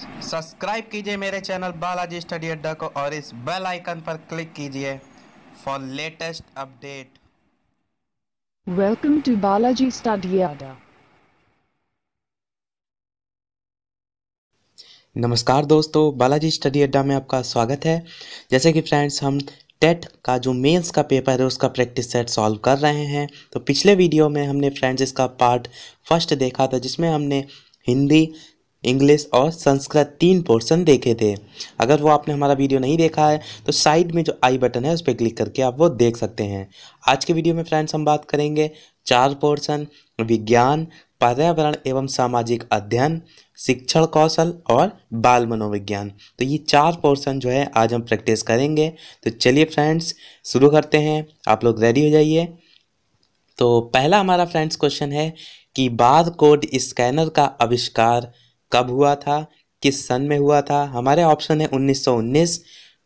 Subscribe कीजिए मेरे channel Balaji study अड्डा को और इस बेल आइकन पर क्लिक कीजिए for latest update. Welcome to Balaji Study Adda. नमस्कार दोस्तों, बालाजी स्टडी अड्डा में आपका स्वागत है। जैसे कि फ्रेंड्स, हम टेट का जो मेंस का पेपर है उसका प्रैक्टिस सेट सॉल्व कर रहे हैं। तो पिछले वीडियो में हमने फ्रेंड्स इसका पार्ट फर्स्ट देखा था, जिसमें हमने हिंदी, इंग्लिश और संस्कृत 3 पोर्शन देखे थे। अगर वो आपने हमारा वीडियो नहीं देखा है तो साइड में जो आई बटन है उस पर क्लिक करके आप वो देख सकते हैं। आज के वीडियो में फ्रेंड्स हम बात करेंगे 4 पोर्शन: विज्ञान, पर्यावरण एवं सामाजिक अध्ययन, शिक्षण कौशल और बाल मनोविज्ञान। तो ये 4 पोर्शन जो है आज हम प्रैक्टिस करेंगे। तो चलिए फ्रेंड्स शुरू करते हैं, आप लोग रेडी हो जाइए। तो पहला हमारा फ्रेंड्स क्वेश्चन है कि बार कोड स्कैनर का आविष्कार कब हुआ था, किस सन में हुआ था। हमारे ऑप्शन है 1919,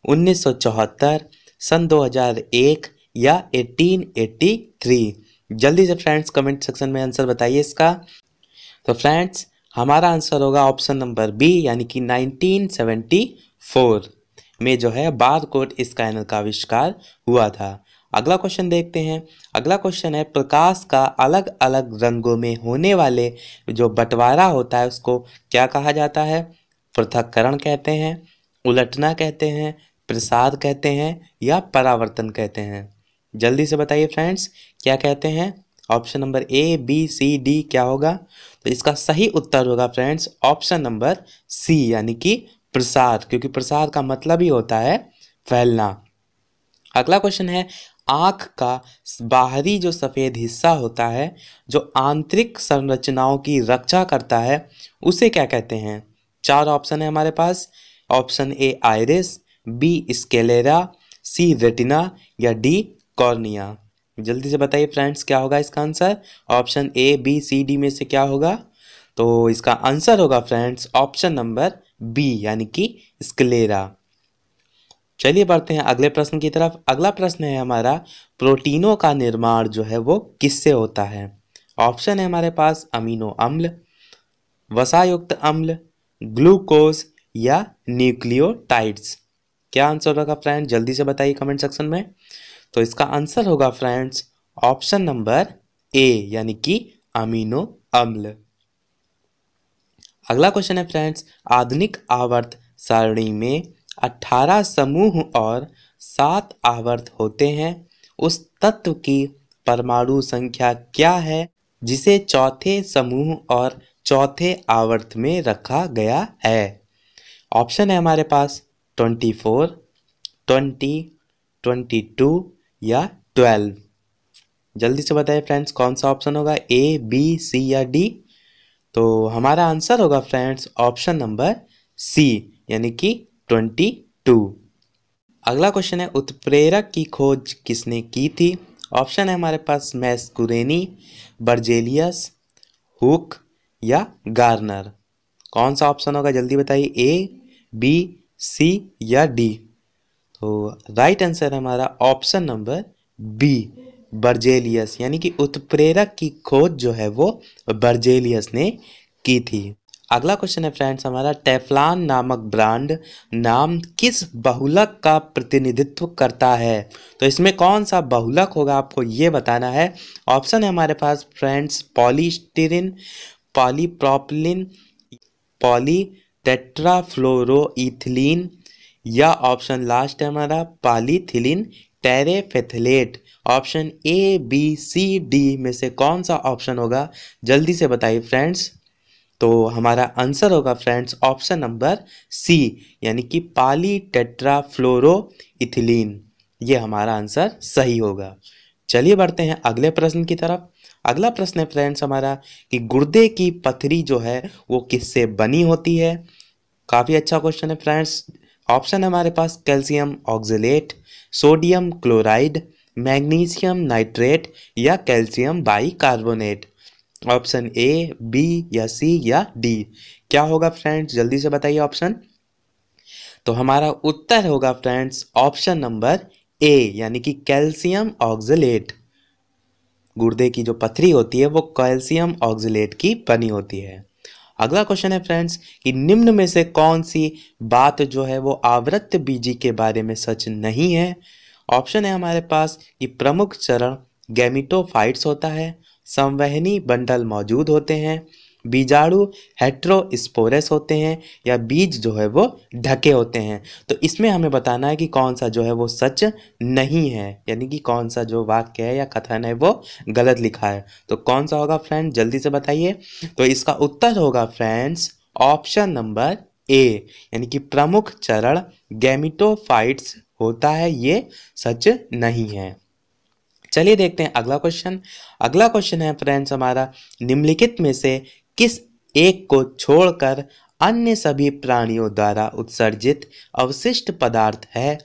1974, सन 2001 या 1883। जल्दी से फ्रेंड्स कमेंट सेक्शन में आंसर बताइए इसका। तो फ्रेंड्स हमारा आंसर होगा ऑप्शन नंबर बी, यानी कि 1974 में जो है बार कोड स्कैनर का आविष्कार हुआ था। अगला क्वेश्चन देखते हैं। अगला क्वेश्चन है, प्रकाश का अलग अलग रंगों में होने वाले जो बंटवारा होता है उसको क्या कहा जाता है? पृथक्करण कहते हैं, उलटना कहते हैं, प्रसार कहते हैं या परावर्तन कहते हैं। जल्दी से बताइए फ्रेंड्स, क्या कहते हैं? Option number A, B, C, D क्या होगा? तो इसका सही उत्तर होगा फ्रेंड्स ऑप्शन नंबर सी, यानी कि प्रसार, क्योंकि प्रसार का मतलब ही होता है फैलना। अगला क्वेश्चन है, आँख का बाहरी जो सफ़ेद हिस्सा होता है जो आंतरिक संरचनाओं की रक्षा करता है उसे क्या कहते हैं? 4 ऑप्शन है हमारे पास। Option A iris, B sclera, C retina या डी कॉर्निया। जल्दी से बताइए फ्रेंड्स, क्या होगा इसका answer? Option A, B, C, D में से क्या होगा? तो इसका आंसर होगा फ्रेंड्स ऑप्शन नंबर बी, यानी कि स्क्लेरा। चलिए बढ़ते हैं अगले प्रश्न की तरफ। अगला प्रश्न है हमारा, प्रोटीनों का निर्माण जो है वो किससे होता है? ऑप्शन है हमारे पास अमीनो अम्ल, वसायुक्त अम्ल, ग्लूकोज या न्यूक्लियोटाइड्स। क्या आंसर होगा फ्रेंड? जल्दी से बताइए कमेंट सेक्शन में। तो इसका आंसर होगा फ्रेंड्स ऑप्शन नंबर ए, यानी कि अमीनो अम्ल। अगला क्वेश्चन है फ्रेंड्स, आधुनिक आवर्त सारणी में 18 समूह और 7 आवर्त होते हैं। उस तत्व की परमाणु संख्या क्या है जिसे चौथे समूह और चौथे आवर्त में रखा गया है? ऑप्शन है हमारे पास 24, 20, 22 या 12। जल्दी से बताइए फ्रेंड्स, कौन सा ऑप्शन होगा? ए, बी, सी या डी? तो हमारा आंसर होगा फ्रेंड्स ऑप्शन नंबर सी, यानी कि 22। अगला क्वेश्चन है, उत्प्रेरक की खोज किसने की थी? ऑप्शन है हमारे पास मैस्कुरेनी, बर्जेलियस, हुक या गार्नर। कौन सा ऑप्शन होगा? जल्दी बताइए, ए, बी, सी या डी? तो राइट आंसर है हमारा ऑप्शन नंबर बी, बर्जेलियस, यानी कि उत्प्रेरक की खोज जो है वो बर्जेलियस ने की थी। अगला क्वेश्चन है फ्रेंड्स हमारा, टेफ्लॉन नामक ब्रांड नाम किस बहुलक का प्रतिनिधित्व करता है? तो इसमें कौन सा बहुलक होगा आपको ये बताना है। ऑप्शन है हमारे पास friends polystyrene, polypropylene, poly tetrafluoroethylene या ऑप्शन लास्ट है हमारा polyethylene terephthalate. Option A, B, C, D में से कौन सा ऑप्शन होगा? जल्दी से बताइए फ्रेंड्स। तो हमारा आंसर होगा फ्रेंड्स ऑप्शन नंबर सी, यानी कि पॉली टेट्राफ्लोरोइथिलीन। ये हमारा आंसर सही होगा। चलिए बढ़ते हैं अगले प्रश्न की तरफ। अगला प्रश्न है फ्रेंड्स हमारा कि गुर्दे की पथरी जो है वो किससे बनी होती है? काफ़ी अच्छा क्वेश्चन है फ्रेंड्स। ऑप्शन है हमारे पास calcium oxalate, sodium chloride, magnesium nitrate या calcium bicarbonate. Option A, B या सी या डी? क्या होगा फ्रेंड्स? जल्दी से बताइए ऑप्शन। तो हमारा उत्तर होगा फ्रेंड्स ऑप्शन नंबर ए, यानी कि कैल्शियम ऑक्जेलेट। गुर्दे की जो पथरी होती है वो कैल्शियम ऑक्जेलेट की बनी होती है। अगला क्वेश्चन है फ्रेंड्स कि निम्न में से कौन सी बात जो है वो आवृत्त बीजी के बारे में सच नहीं है। ऑप्शन है हमारे पास कि प्रमुख चरण गैमिटोफाइट्स होता है, संवहनी बंडल मौजूद होते हैं, बीजाणु हेट्रोस्पोरस होते हैं, या बीज जो है वो ढके होते हैं। तो इसमें हमें बताना है कि कौन सा जो है वो सच नहीं है, यानी कि कौन सा जो वाक्य है या कथन है वो गलत लिखा है। तो कौन सा होगा फ्रेंड, जल्दी से बताइए। तो इसका उत्तर होगा फ्रेंड्स ऑप्शन नंबर ए, यानी कि प्रमुख चरण गैमिटोफाइट्स होता है, ये सच नहीं है। चलिए देखते हैं अगला क्वेश्चन। अगला क्वेश्चन है फ्रेंड्स हमारा, निम्नलिखित में से किस एक को छोड़कर अन्य सभी प्राणियों द्वारा उत्सर्जित अवशिष्ट पदार्थ है।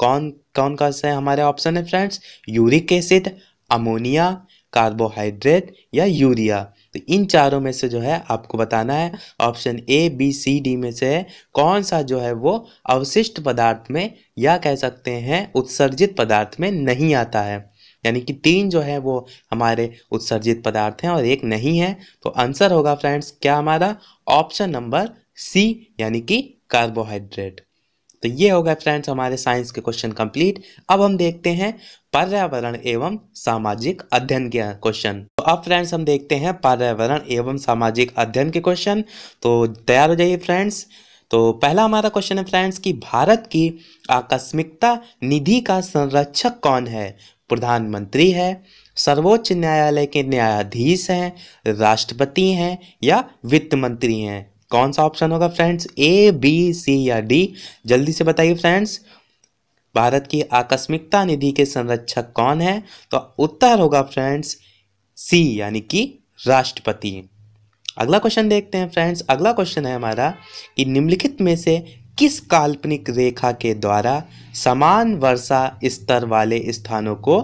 कौन कौन का से हमारे ऑप्शन है friends, uric acid, ammonia, carbohydrate या यूरिया। तो इन चारों में से जो है आपको बताना है, option A B C D में से कौन सा जो है वो अवशिष्ट पदार्थ में या कह सकते हैं उत्सर्जित पदार्थ में नहीं आता है। यानी कि 3 जो है वो हमारे उत्सर्जित पदार्थ हैं और 1 नहीं है। तो आंसर होगा फ्रेंड्स क्या हमारा, ऑप्शन नंबर सी, यानी कि कार्बोहाइड्रेट। तो ये हो गए फ्रेंड्स हमारे साइंस के क्वेश्चन कंप्लीट। अब हम देखते हैं पर्यावरण एवं सामाजिक अध्ययन के क्वेश्चन। तो अब फ्रेंड्स हम देखते हैं पर्यावरण एवं सामाजिक अध्ययन के क्वेश्चन। तो तैयार हो जाइए फ्रेंड्स। तो पहला हमारा क्वेश्चन है फ्रेंड्स कि भारत की आकस्मिकता निधि का संरक्षक कौन है। प्रधानमंत्री है, सर्वोच्च न्यायालय के न्यायाधीश हैं, राष्ट्रपति हैं या वित्त मंत्री हैं। कौन सा ऑप्शन होगा फ्रेंड्स, ए बी सी या डी, जल्दी से बताइए फ्रेंड्स। भारत की आकस्मिकता निधि के संरक्षक कौन है। तो उत्तर होगा फ्रेंड्स सी, यानी कि राष्ट्रपति। अगला क्वेश्चन देखते हैं फ्रेंड्स। अगला क्वेश्चन है हमारा कि निम्नलिखित में से किस काल्पनिक रेखा के द्वारा समान वर्षा स्तर वाले स्थानों को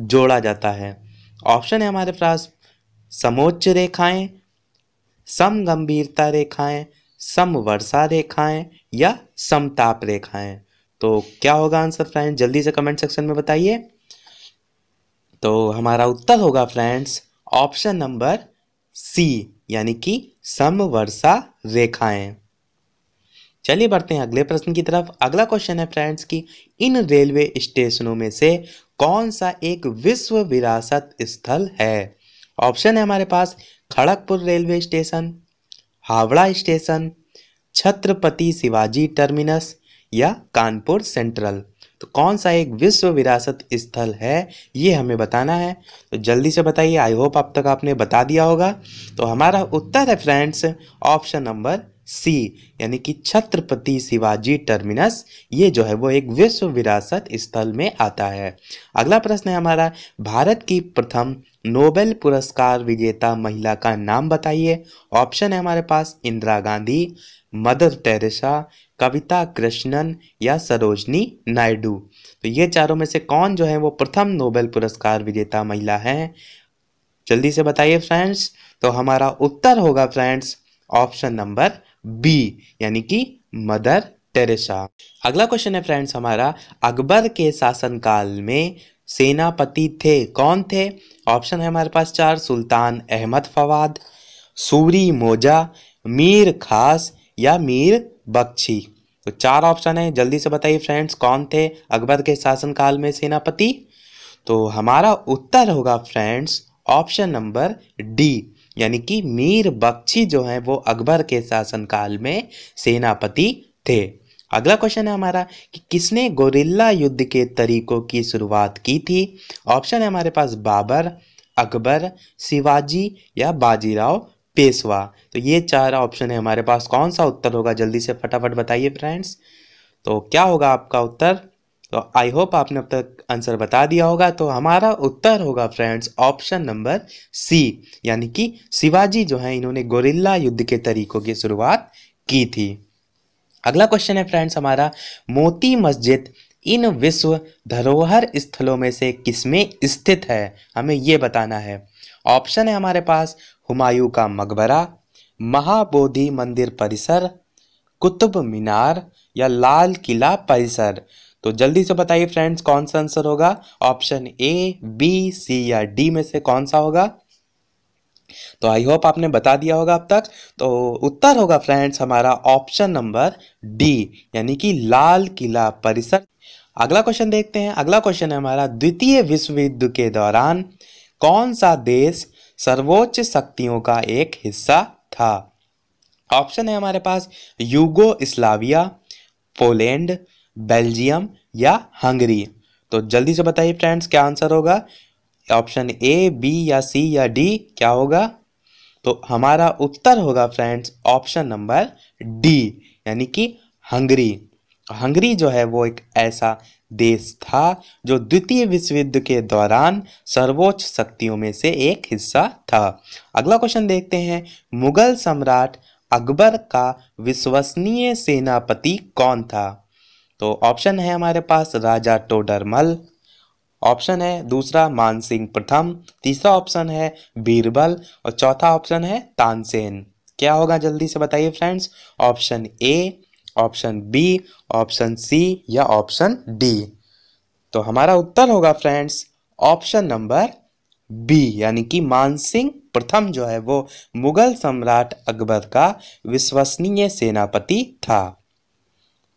जोड़ा जाता है। ऑप्शन है हमारे पास समोच्च रेखाएं, समगंभीरता रेखाएं, समवर्षा रेखाएं या समताप रेखाएं। तो क्या होगा आंसर फ्रेंड्स, जल्दी से कमेंट सेक्शन में बताइए। तो हमारा उत्तर होगा फ्रेंड्स ऑप्शन नंबर सी, यानी कि समवर्षा रेखाएं। चलिए बढ़ते हैं अगले प्रश्न की तरफ। अगला क्वेश्चन है फ्रेंड्स कि इन रेलवे स्टेशनों में से कौन सा एक विश्व विरासत स्थल है। ऑप्शन है हमारे पास Kharagpur railway station, Howrah station, Chhatrapati Shivaji terminus या कानपुर सेंट्रल। तो कौन सा एक विश्व विरासत स्थल है ये हमें बताना है। तो जल्दी से बताइए, आई होप अब तक आपने बता दिया होगा। तो हमारा उत्तर है फ्रेंड्स ऑप्शन नंबर सी, यानी कि छत्रपति शिवाजी टर्मिनस, ये जो है वो एक विश्व विरासत स्थल में आता है। अगला प्रश्न है हमारा, भारत की प्रथम नोबेल पुरस्कार विजेता महिला का नाम बताइए। ऑप्शन है हमारे पास इंदिरा गांधी, मदर टेरेसा, कविता कृष्णन या सरोजनी नायडू। तो ये चारों में से कौन जो है वो प्रथम नोबेल पुरस्कार विजेता महिला है, जल्दी से बताइए फ्रेंड्स। तो हमारा उत्तर होगा फ्रेंड्स ऑप्शन नंबर बी, यानी कि मदर टेरेसा। अगला क्वेश्चन है फ्रेंड्स हमारा, अकबर के शासनकाल में सेनापति थे, कौन थे। ऑप्शन है हमारे पास 4, सुल्तान अहमद फवाद, सूरी मोजा, मीर खास या मीर बख्शी। तो 4 ऑप्शन है, जल्दी से बताइए फ्रेंड्स कौन थे अकबर के शासनकाल में सेनापति। तो हमारा उत्तर होगा फ्रेंड्स ऑप्शन नंबर डी, यानी कि मीर बख्शी जो है वो अकबर के शासनकाल में सेनापति थे। अगला क्वेश्चन है हमारा कि किसने गोरिल्ला युद्ध के तरीकों की शुरुआत की थी। ऑप्शन है हमारे पास बाबर, अकबर, शिवाजी या बाजीराव पेशवा। तो ये 4 ऑप्शन है हमारे पास, कौन सा उत्तर होगा, जल्दी से फटाफट बताइए फ्रेंड्स। तो क्या होगा आपका उत्तर। तो आई होप आपने अब तक आंसर बता दिया होगा। तो हमारा उत्तर होगा फ्रेंड्स ऑप्शन नंबर सी, यानी कि शिवाजी जो है इन्होंने गोरिल्ला युद्ध के तरीकों की शुरुआत की थी। अगला क्वेश्चन है फ्रेंड्स हमारा, मोती मस्जिद इन विश्व धरोहर स्थलों में से किसमें स्थित है, हमें ये बताना है। ऑप्शन है हमारे पास हुमायूं का मकबरा, महाबोधि मंदिर परिसर, कुतुब मीनार या लाल किला परिसर। तो जल्दी से बताइए फ्रेंड्स कौन सा आंसर होगा, ऑप्शन ए बी सी या डी में से कौन सा होगा। तो आई होप आपने बता दिया होगा अब तक। तो उत्तर होगा फ्रेंड्स हमारा ऑप्शन नंबर डी, यानी कि लाल किला परिसर। अगला क्वेश्चन देखते हैं। अगला क्वेश्चन है हमारा, द्वितीय विश्व युद्ध के दौरान कौन सा देश सर्वोच्च शक्तियों का एक हिस्सा था? ऑप्शन है हमारे पास यूगोस्लाविया, पोलैंड, बेल्जियम या हंगरी। तो जल्दी से बताइए फ्रेंड्स क्या आंसर होगा। ऑप्शन ए, बी या सी या डी क्या होगा? तो हमारा उत्तर होगा फ्रेंड्स ऑप्शन नंबर डी, यानी कि हंगरी। हंगरी जो है वो एक ऐसा देश था जो द्वितीय विश्व युद्ध के दौरान सर्वोच्च शक्तियों में से एक हिस्सा था। अगला क्वेश्चन देखते हैं, मुगल सम्राट अकबर का विश्वसनीय सेनापति कौन था? तो ऑप्शन है हमारे पास राजा टोडरमल, ऑप्शन है दूसरा मानसिंह प्रथम, तीसरा ऑप्शन है बीरबल और चौथा ऑप्शन है तानसेन। क्या होगा जल्दी से बताइए friends. Option A, option B, option C या ऑप्शन डी। तो हमारा उत्तर होगा फ्रेंड्स ऑप्शन नंबर बी, यानी कि मानसिंह प्रथम जो है वो मुगल सम्राट अकबर का विश्वसनीय सेनापति था।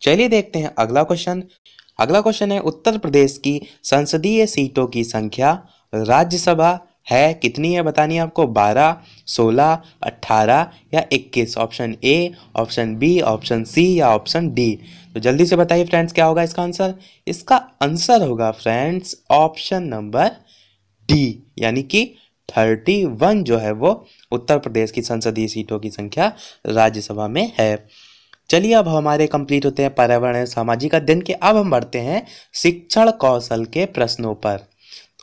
चलिए देखते हैं अगला क्वेश्चन। अगला क्वेश्चन है, उत्तर प्रदेश की संसदीय सीटों की संख्या राज्यसभा है कितनी है बतानी है आपको। 12, 16, 18 या 21। Option A, option B, option C या ऑप्शन डी। तो जल्दी से बताइए फ्रेंड्स क्या होगा इसका आंसर। इसका आंसर होगा फ्रेंड्स ऑप्शन नंबर डी, यानी कि 31 जो है वो उत्तर प्रदेश की संसदीय सीटों की संख्या राज्यसभा में है। चलिए अब हमारे कंप्लीट होते हैं पर्यावरण एवं सामाजिक अध्ययन के। अब हम बढ़ते हैं शिक्षण कौशल के प्रश्नों पर।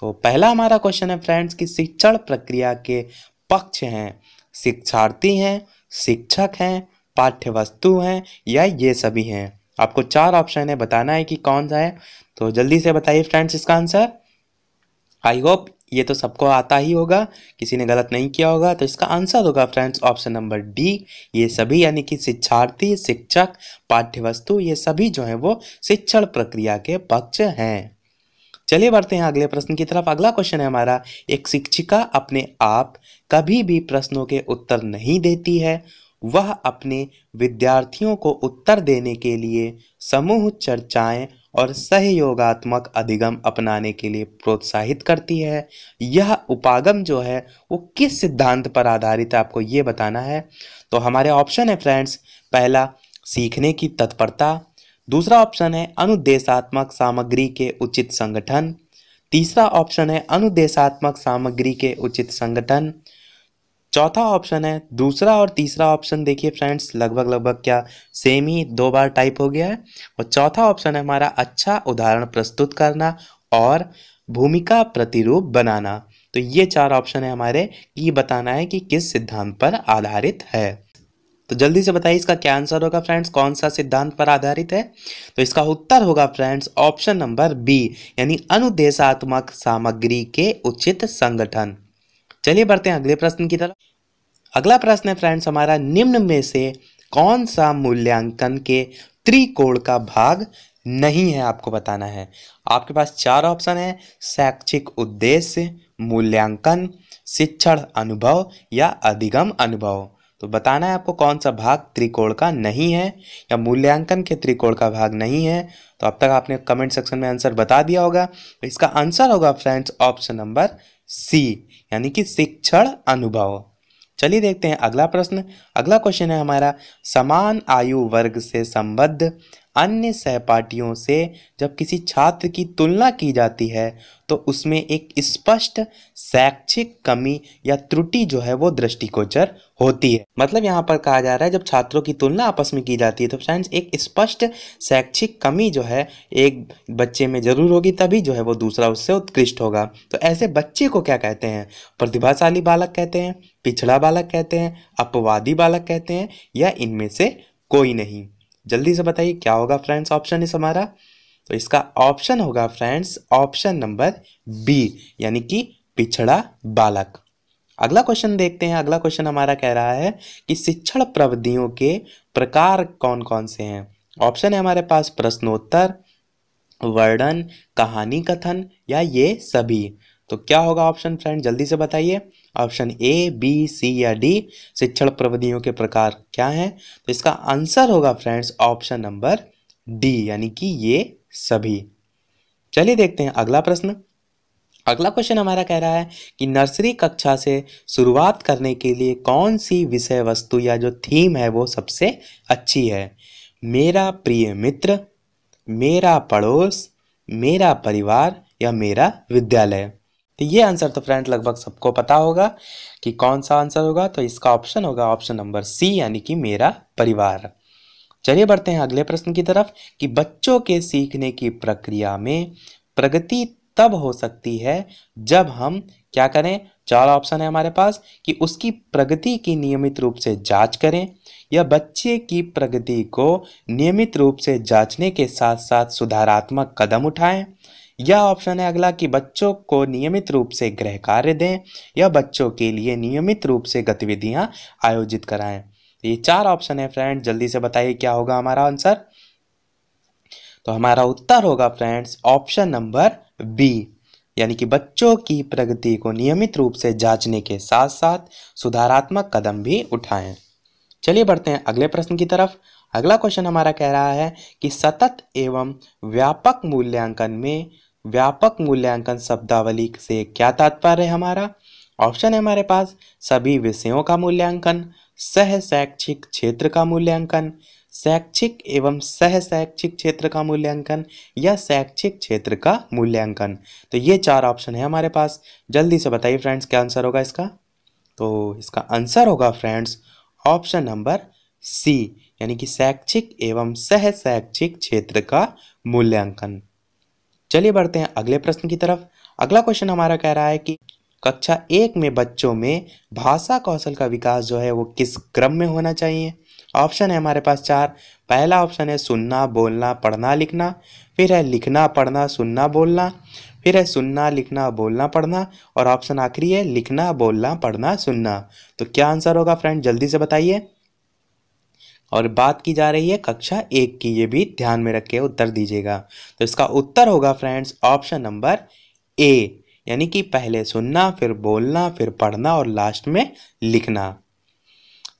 तो पहला हमारा क्वेश्चन है फ्रेंड्स कि शिक्षण प्रक्रिया के पक्ष हैं, शिक्षार्थी हैं, शिक्षक हैं, पाठ्य वस्तु हैं या ये सभी हैं। आपको 4 ऑप्शन है, बताना है कि कौन सा है। तो जल्दी से बताइए फ्रेंड्स इसका आंसर। आई होप ये तो सबको आता ही होगा, किसी ने गलत नहीं किया होगा। तो इसका आंसर होगा फ्रेंड्स ऑप्शन नंबर डी, ये सभी, यानी कि शिक्षार्थी, शिक्षक, पाठ्यवस्तु ये सभी जो है वो शिक्षण प्रक्रिया के पक्ष हैं। चलिए बढ़ते हैं अगले प्रश्न की तरफ। अगला क्वेश्चन है हमारा, एक शिक्षिका अपने आप कभी भी प्रश्नों के उत्तर नहीं देती है, वह अपने विद्यार्थियों को उत्तर देने के लिए समूह चर्चाएं और सहयोगात्मक अधिगम अपनाने के लिए प्रोत्साहित करती है। यह उपागम जो है वो किस सिद्धांत पर आधारित है, आपको ये बताना है। तो हमारे ऑप्शन है फ्रेंड्स, पहला सीखने की तत्परता, दूसरा ऑप्शन है अनुदेशात्मक सामग्री के उचित संगठन, तीसरा ऑप्शन है अनुदेशात्मक सामग्री के उचित संगठन, चौथा ऑप्शन है दूसरा और तीसरा ऑप्शन देखिए फ्रेंड्स लगभग क्या सेम ही 2 बार टाइप हो गया है। और चौथा ऑप्शन है हमारा अच्छा उदाहरण प्रस्तुत करना और भूमिका प्रतिरूप बनाना। तो ये 4 ऑप्शन है हमारे, ये बताना है कि किस सिद्धांत पर आधारित है। तो जल्दी से बताइए इसका क्या आंसर होगा फ्रेंड्स, कौन सा सिद्धांत पर आधारित है। तो इसका उत्तर होगा फ्रेंड्स ऑप्शन नंबर बी, यानी अनुदेशात्मक सामग्री के उचित संगठन। चलिए बढ़ते हैं अगले प्रश्न की तरफ। अगला प्रश्न है फ्रेंड्स हमारा, निम्न में से कौन सा मूल्यांकन के त्रिकोण का भाग नहीं है, आपको बताना है। आपके पास 4 ऑप्शन है, शैक्षिक उद्देश्य, मूल्यांकन, शिक्षण अनुभव या अधिगम अनुभव। तो बताना है आपको कौन सा भाग त्रिकोण का नहीं है या मूल्यांकन के त्रिकोण का भाग नहीं है। तो अब तक आपने कमेंट सेक्शन में आंसर बता दिया होगा। तो इसका आंसर होगा फ्रेंड्स ऑप्शन नंबर सी, यानी कि शिक्षण अनुभव। चलिए देखते हैं अगला प्रश्न। अगला क्वेश्चन है हमारा, समान आयु वर्ग से संबद्ध अन्य सहपाठियों से जब किसी छात्र की तुलना की जाती है तो उसमें एक स्पष्ट शैक्षिक कमी या त्रुटि जो है वो दृष्टिगोचर होती है। मतलब यहाँ पर कहा जा रहा है जब छात्रों की तुलना आपस में की जाती है तो फ्रेंड्स एक स्पष्ट शैक्षिक कमी जो है एक बच्चे में जरूर होगी, तभी जो है वो दूसरा उससे उत्कृष्ट होगा। तो ऐसे बच्चे को क्या कहते हैं, प्रतिभाशाली बालक कहते हैं, पिछड़ा बालक कहते हैं, अपवादी बालक कहते हैं या इनमें से कोई नहीं। जल्दी से बताइए क्या होगा फ्रेंड्स ऑप्शन इस हमारा। तो इसका ऑप्शन होगा फ्रेंड्स ऑप्शन नंबर बी, यानी कि पिछड़ा बालक। अगला क्वेश्चन देखते हैं। अगला क्वेश्चन हमारा कह रहा है कि शिक्षण प्रविधियों के प्रकार कौन कौन से हैं। ऑप्शन है हमारे पास प्रश्नोत्तर, वर्णन, कहानी कथन या ये सभी। तो क्या होगा ऑप्शन फ्रेंड जल्दी से बताइए। ऑप्शन ए, बी, सी या डी शिक्षण प्रविधियों के प्रकार क्या हैं? तो इसका आंसर होगा फ्रेंड्स ऑप्शन नंबर डी, यानी कि ये सभी। चलिए देखते हैं अगला प्रश्न। अगला क्वेश्चन हमारा कह रहा है कि नर्सरी कक्षा से शुरुआत करने के लिए कौन सी विषय वस्तु या जो थीम है वो सबसे अच्छी है? मेरा प्रिय मित्र, मेरा पड़ोस, मेरा परिवार या मेरा विद्यालय। तो ये आंसर तो फ्रेंड लगभग सबको पता होगा कि कौन सा आंसर होगा। तो इसका ऑप्शन होगा ऑप्शन नंबर सी, यानी कि मेरा परिवार। चलिए बढ़ते हैं अगले प्रश्न की तरफ कि बच्चों के सीखने की प्रक्रिया में प्रगति तब हो सकती है जब हम क्या करें? 4 ऑप्शन है हमारे पास कि उसकी प्रगति की नियमित रूप से जांच करें, या बच्चे की प्रगति को नियमित रूप से जांचने के साथ साथ सुधारात्मक कदम उठाएं, या ऑप्शन है अगला कि बच्चों को नियमित रूप से गृह कार्य दें, या बच्चों के लिए नियमित रूप से गतिविधियां आयोजित कराएं। ये 4 ऑप्शन है फ्रेंड, जल्दी से बताइए क्या होगा हमारा आंसर। तो हमारा उत्तर होगा फ्रेंड्स ऑप्शन नंबर बी, यानी कि बच्चों की प्रगति को नियमित रूप से जांचने के साथ साथ सुधारात्मक कदम भी उठाएं। चलिए बढ़ते हैं अगले प्रश्न की तरफ। अगला क्वेश्चन हमारा कह रहा है कि सतत एवं व्यापक मूल्यांकन में व्यापक मूल्यांकन शब्दावली से क्या तात्पर्य है हमारा? ऑप्शन है हमारे पास सभी विषयों का मूल्यांकन, सह शैक्षिक क्षेत्र का मूल्यांकन, शैक्षिक एवं सह शैक्षिक क्षेत्र का मूल्यांकन, या शैक्षिक क्षेत्र का मूल्यांकन। तो ये 4 ऑप्शन है हमारे पास, जल्दी से बताइए फ्रेंड्स क्या आंसर होगा इसका। तो इसका आंसर होगा फ्रेंड्स ऑप्शन नंबर सी, यानी कि शैक्षिक एवं सह शैक्षिक क्षेत्र का मूल्यांकन। चलिए बढ़ते हैं अगले प्रश्न की तरफ। अगला क्वेश्चन हमारा कह रहा है कि कक्षा 1 में बच्चों में भाषा कौशल का विकास जो है वो किस क्रम में होना चाहिए? ऑप्शन है हमारे पास 4। पहला ऑप्शन है सुनना, बोलना, पढ़ना, लिखना, फिर है लिखना, पढ़ना, सुनना, बोलना, फिर है सुनना, लिखना, बोलना, पढ़ना, और ऑप्शन आखिरी है लिखना, बोलना, पढ़ना, सुनना। तो क्या आंसर होगा फ्रेंड, जल्दी से बताइए। और बात की जा रही है कक्षा 1 की, ये भी ध्यान में रख के उत्तर दीजिएगा। तो इसका उत्तर होगा फ्रेंड्स ऑप्शन नंबर ए, यानी कि पहले सुनना, फिर बोलना, फिर पढ़ना और लास्ट में लिखना।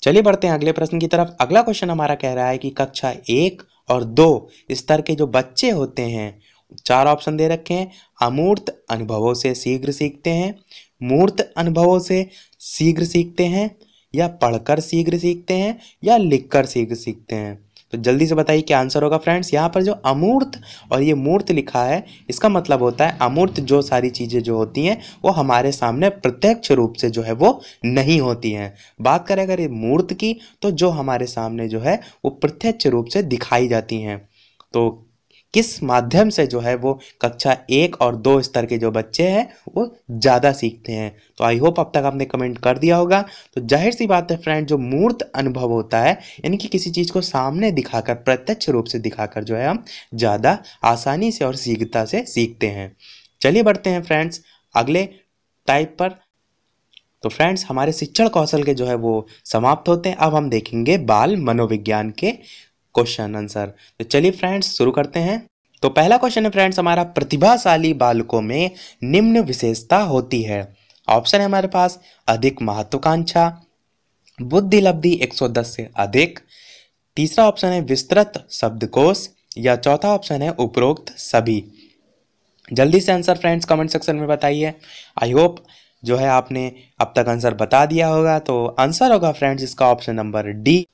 चलिए बढ़ते हैं अगले प्रश्न की तरफ। अगला क्वेश्चन हमारा कह रहा है कि कक्षा 1 और 2 स्तर के जो बच्चे होते हैं, 4 ऑप्शन दे रखे हैं। अमूर्त अनुभवों से शीघ्र सीखते हैं, मूर्त अनुभवों से शीघ्र सीखते हैं, या पढ़कर शीघ्र सीखते हैं, या लिखकर शीघ्र सीखते हैं। तो जल्दी से बताइए क्या आंसर होगा फ्रेंड्स। यहाँ पर जो अमूर्त और ये मूर्त लिखा है, इसका मतलब होता है अमूर्त जो सारी चीज़ें जो होती हैं वो हमारे सामने प्रत्यक्ष रूप से जो है वो नहीं होती हैं। बात करें अगर ये मूर्त की, तो जो हमारे सामने जो है वो प्रत्यक्ष रूप से दिखाई जाती हैं। तो किस माध्यम से जो है वो कक्षा 1 और 2 स्तर के जो बच्चे हैं वो ज़्यादा सीखते हैं? तो आई होप अब तक आपने कमेंट कर दिया होगा। तो जाहिर सी बात है फ्रेंड, जो मूर्त अनुभव होता है, यानी कि किसी चीज़ को सामने दिखाकर, प्रत्यक्ष रूप से दिखाकर जो है हम ज़्यादा आसानी से और शीघ्रता से सीखते हैं। चलिए बढ़ते हैं फ्रेंड्स अगले टाइप पर। तो फ्रेंड्स हमारे शिक्षण कौशल के जो है वो समाप्त होते हैं। अब हम देखेंगे बाल मनोविज्ञान के क्वेश्चन आंसर। तो चलिए फ्रेंड्स शुरू करते हैं। तो पहला क्वेश्चन है फ्रेंड्स हमारा, प्रतिभाशाली बालकों में निम्न विशेषता होती है। ऑप्शन है हमारे पास अधिक महत्वाकांक्षा, बुद्धि लब्धि 110 से अधिक, तीसरा ऑप्शन है विस्तृत शब्दकोश, या चौथा ऑप्शन है उपरोक्त सभी। जल्दी से आंसर फ्रेंड्स कमेंट सेक्शन में बताइए। आई होप जो है आपने अब तक आंसर बता दिया होगा। तो आंसर होगा फ्रेंड्स इसका ऑप्शन नंबर डी,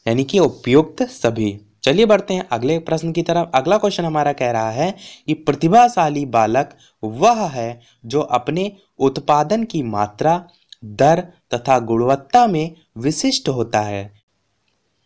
यानी कि उपयुक्त सभी। चलिए बढ़ते हैं अगले प्रश्न की तरफ। अगला क्वेश्चन हमारा कह रहा है कि प्रतिभाशाली बालक वह है जो अपने उत्पादन की मात्रा, दर तथा गुणवत्ता में विशिष्ट होता है।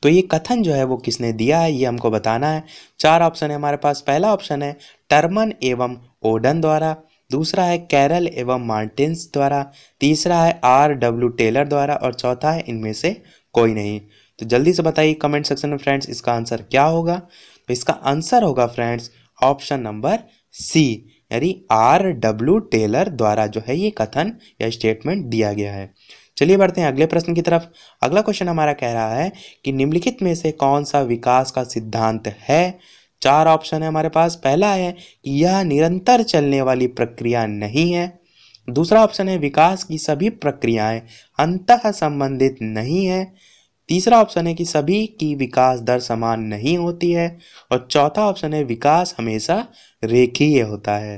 तो ये कथन जो है वो किसने दिया है, ये हमको बताना है। 4 ऑप्शन है हमारे पास। पहला ऑप्शन है टर्मन एवं ओडन द्वारा, दूसरा है कैरल एवं मार्टिन्स द्वारा, तीसरा है R.W. टेलर द्वारा, और चौथा है इनमें से कोई नहीं। तो जल्दी से बताइए कमेंट सेक्शन में फ्रेंड्स इसका आंसर क्या होगा। तो इसका आंसर होगा फ्रेंड्स ऑप्शन नंबर सी, यानी R.W. टेलर द्वारा जो है ये कथन या स्टेटमेंट दिया गया है। चलिए बढ़ते हैं अगले प्रश्न की तरफ। अगला क्वेश्चन हमारा कह रहा है कि निम्नलिखित में से कौन सा विकास का सिद्धांत है। 4 ऑप्शन है हमारे पास। पहला है कि यह निरंतर चलने वाली प्रक्रिया नहीं है, दूसरा ऑप्शन है विकास की सभी प्रक्रियाएं अंतः संबंधित नहीं है। तीसरा ऑप्शन है कि सभी की विकास दर समान नहीं होती है। और चौथा ऑप्शन है विकास हमेशा रेखीय होता है।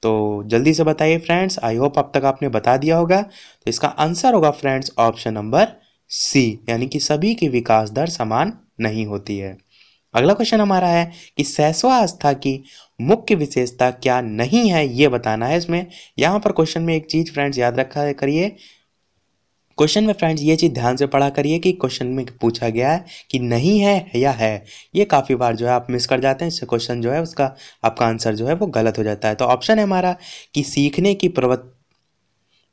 तो जल्दी से बताइए फ्रेंड्स, आई होप अब तक आपने बता दिया होगा। तो इसका आंसर होगा फ्रेंड्स ऑप्शन नंबर सी, यानी कि सभी की विकास दर समान नहीं होती है। अगला क्वेश्चन हमारा है कि शैशवावस्था की मुख्य विशेषता क्या नहीं है, ये बताना है इसमें। यहाँ पर क्वेश्चन में एक चीज फ्रेंड्स याद रखा करिए, क्वेश्चन में फ्रेंड्स ये चीज ध्यान से पढ़ा करिए कि क्वेश्चन में पूछा गया है कि नहीं है या है। ये काफी बार जो है आप मिस कर जाते हैं, इससे क्वेश्चन जो है उसका आपका आंसर जो है वो गलत हो जाता है। तो ऑप्शन है हमारा कि सीखने की प्रवृत्ति,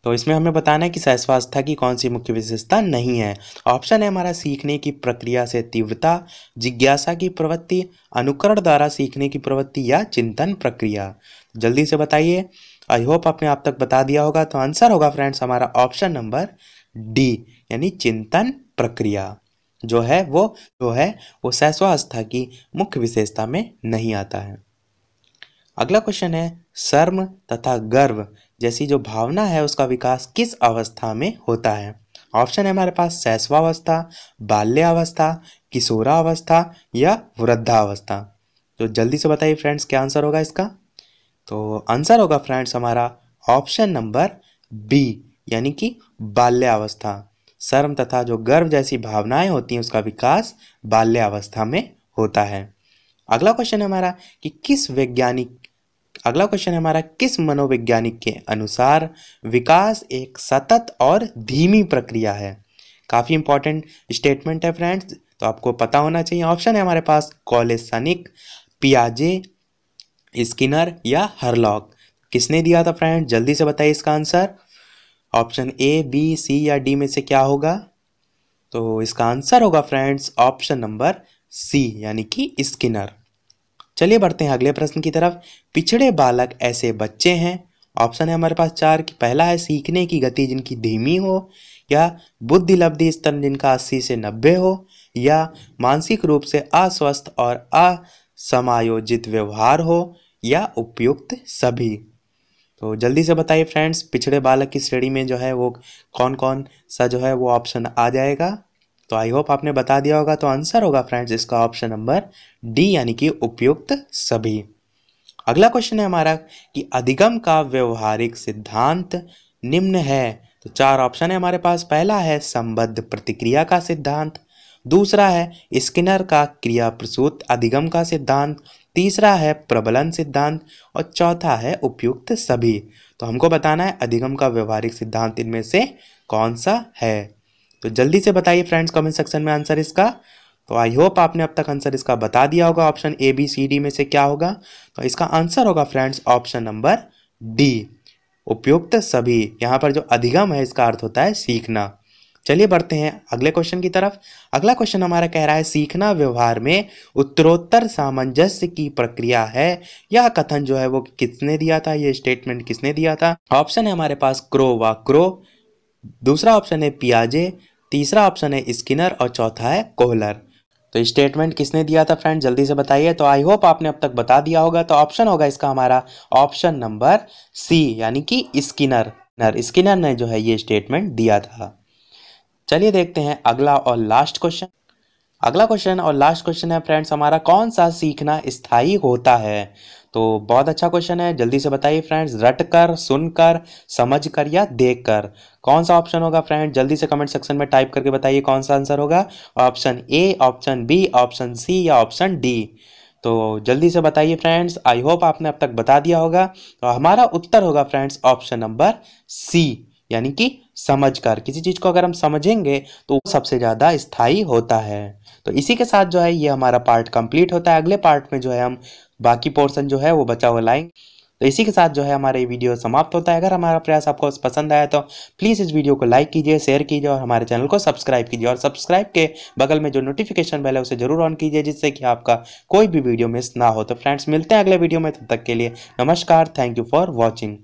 तो इसमें हमें बताना है कि शैशवावस्था की कौन सी मुख्य विशेषता नहीं है। ऑप्शन है हमारा सीखने की प्रक्रिया से तीव्रता, जिज्ञासा की प्रवृत्ति, अनुकरण द्वारा सीखने की प्रवृत्ति या चिंतन प्रक्रिया। जल्दी से बताइए, आई होप आपने आप तक बता दिया होगा। तो आंसर होगा फ्रेंड्स हमारा ऑप्शन नंबर डी, यानी चिंतन प्रक्रिया जो है वो शैशवावस्था की मुख्य विशेषता में नहीं आता है। अगला क्वेश्चन है शर्म तथा गर्व जैसी जो भावना है उसका विकास किस अवस्था में होता है। ऑप्शन है हमारे पास शैशवावस्था, बाल्यावस्था, किशोरावस्था या वृद्धावस्था। तो जल्दी से बताइए फ्रेंड्स क्या आंसर होगा इसका। तो आंसर होगा फ्रेंड्स हमारा ऑप्शन नंबर बी, यानी कि बाल्यावस्था। शर्म तथा जो गर्व जैसी भावनाएं होती हैं उसका विकास बाल्यावस्था में होता है। अगला क्वेश्चन है हमारा कि किस मनोवैज्ञानिक के अनुसार विकास एक सतत और धीमी प्रक्रिया है। काफी इंपॉर्टेंट स्टेटमेंट है फ्रेंड्स, तो आपको पता होना चाहिए। ऑप्शन है हमारे पास कॉलेसनिक, पियाजे, स्किनर या हरलॉक। किसने दिया था फ्रेंड्स, जल्दी से बताइए इसका आंसर। ऑप्शन ए, बी, सी या डी में से क्या होगा। तो इसका आंसर होगा फ्रेंड्स ऑप्शन नंबर सी, यानी कि स्किनर। चलिए बढ़ते हैं अगले प्रश्न की तरफ। पिछड़े बालक ऐसे बच्चे हैं, ऑप्शन है हमारे पास चार की पहला है सीखने की गति जिनकी धीमी हो, या बुद्धि लब्धि स्तर जिनका 80 से 90 हो, या मानसिक रूप से अस्वस्थ और असमायोजित व्यवहार हो, या उपयुक्त सभी। तो जल्दी से बताइए फ्रेंड्स, पिछड़े बालक की श्रेणी में जो है वो कौन कौन सा जो है वो ऑप्शन आ जाएगा। तो आई होप आपने बता दिया होगा। तो आंसर होगा फ्रेंड्स इसका ऑप्शन नंबर डी, यानी कि उपयुक्त सभी। अगला क्वेश्चन है हमारा कि अधिगम का व्यवहारिक सिद्धांत निम्न है। तो चार ऑप्शन है हमारे पास। पहला है संबद्ध प्रतिक्रिया का सिद्धांत, दूसरा है स्किनर का क्रिया प्रसूत अधिगम का सिद्धांत, तीसरा है प्रबलन सिद्धांत और चौथा है उपयुक्त सभी। तो हमको बताना है अधिगम का व्यवहारिक सिद्धांत इनमें से कौन सा है। तो जल्दी से बताइए फ्रेंड्स कमेंट सेक्शन में आंसर इसका। तो आई होप आपने अब तक आंसर इसका बता दिया होगा। Option A, B, C, D में से क्या होगा। तो इसका आंसर होगा फ्रेंड्स ऑप्शन नंबर डी, उपयुक्त सभी। यहाँ पर जो अधिगम है इसका अर्थ होता है सीखना। चलिए बढ़ते हैं अगले क्वेश्चन की तरफ। अगला क्वेश्चन हमारा कह रहा है सीखना व्यवहार में उत्तरोत्तर सामंजस्य की प्रक्रिया है। यह कथन जो है वो किसने दिया था, ये स्टेटमेंट किसने दिया था। ऑप्शन है हमारे पास क्रो व क्रो, दूसरा ऑप्शन है पियाजे, तीसरा ऑप्शन है स्किनर और चौथा है कोहलर। तो स्टेटमेंट किसने दिया था फ्रेंड, जल्दी से बताइए। तो आई होप आपने अब तक बता दिया होगा। तो ऑप्शन होगा इसका हमारा ऑप्शन नंबर सी, यानी कि स्किनर। स्किनर ने जो है ये स्टेटमेंट दिया था। चलिए देखते हैं अगला और लास्ट क्वेश्चन। अगला क्वेश्चन और लास्ट क्वेश्चन है फ्रेंड्स हमारा कौन सा सीखना स्थायी होता है। तो बहुत अच्छा क्वेश्चन है, जल्दी से बताइए फ्रेंड्स। रटकर, सुनकर, समझकर या देखकर, कौन सा ऑप्शन होगा फ्रेंड्स, जल्दी से कमेंट सेक्शन में टाइप करके बताइए कौन सा आंसर होगा। Option A, option B, option C या ऑप्शन डी। तो जल्दी से बताइए फ्रेंड्स, आई होप आपने अब तक बता दिया होगा। तो हमारा उत्तर होगा फ्रेंड्स ऑप्शन नंबर सी, यानी कि समझकर। किसी चीज को अगर हम समझेंगे तो वो सबसे ज्यादा स्थायी होता है। तो इसी के साथ जो है ये हमारा पार्ट कंप्लीट होता है। अगले पार्ट में जो है हम बाकी पोर्शन जो है वो बचा हुआ लाएंगे। तो इसी के साथ जो है हमारा ये वीडियो समाप्त होता है। अगर हमारा प्रयास आपको पसंद आया तो प्लीज़ इस वीडियो को लाइक कीजिए, शेयर कीजिए और हमारे चैनल को सब्सक्राइब कीजिए। और सब्सक्राइब के बगल में जो नोटिफिकेशन बेल है उसे जरूर ऑन कीजिए, जिससे कि आपका कोई भी वीडियो मिस ना हो। तो फ्रेंड्स मिलते हैं अगले वीडियो में, तब तक के लिए नमस्कार। Thank you for watching.